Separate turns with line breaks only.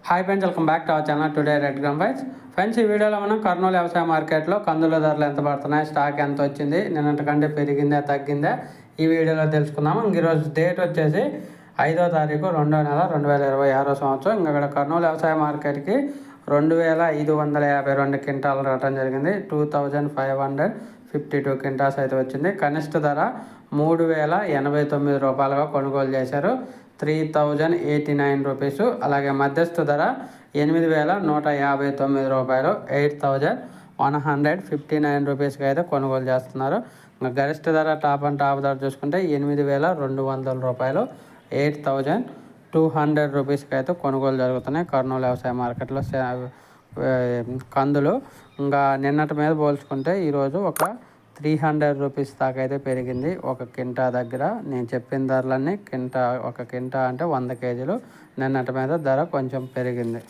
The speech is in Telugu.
Hi friends, welcome back to our channel. Today red gram wise. Friends, ఈ వీడియోలో మనం కర్నూలు వ్యవసాయ మార్కెట్లో కందుల ధరలు ఎంత పడుతున్నాయి, స్టాక్ ఎంత వచ్చింది, నిన్నటికంటే పెరిగిందా తగ్గిందా ఈ వీడియోలో తెలుసుకుందాము. ఈరోజు డేట్ వచ్చేసి 5వ తారీఖు 2వ నెల 2026 సంవత్సరం. ఇక్కడ కర్నూలు వ్యవసాయ మార్కెట్కి 2552 క్వింటాలు రావడం జరిగింది. 2552 క్వింటాల్స్ అయితే వచ్చింది. కనిష్ట ధర 3089 రూపాయలుగా కొనుగోలు చేశారు, 3089 రూపీస్. అలాగే మధ్యస్థ ధర 8159 రూపాయలు, 8159 రూపీస్కి అయితే కొనుగోలు చేస్తున్నారు. గరిష్ట ధర టాప్ ధర చూసుకుంటే 8200 రూపాయలు, 8200 రూపీస్కి అయితే కొనుగోలు జరుగుతున్నాయి కర్నూలు వ్యవసాయ మార్కెట్లో కందులు. ఇంకా నిన్నటి మీద పోల్చుకుంటే ఈరోజు ఒక 300 రూపీస్ దాకా అయితే పెరిగింది ఒక కింటా దగ్గర. నేను చెప్పిన ధరలన్నీ ఒక కింటా అంటే 100 కేజీలు. నిన్నటి మీద ధర కొంచెం పెరిగింది.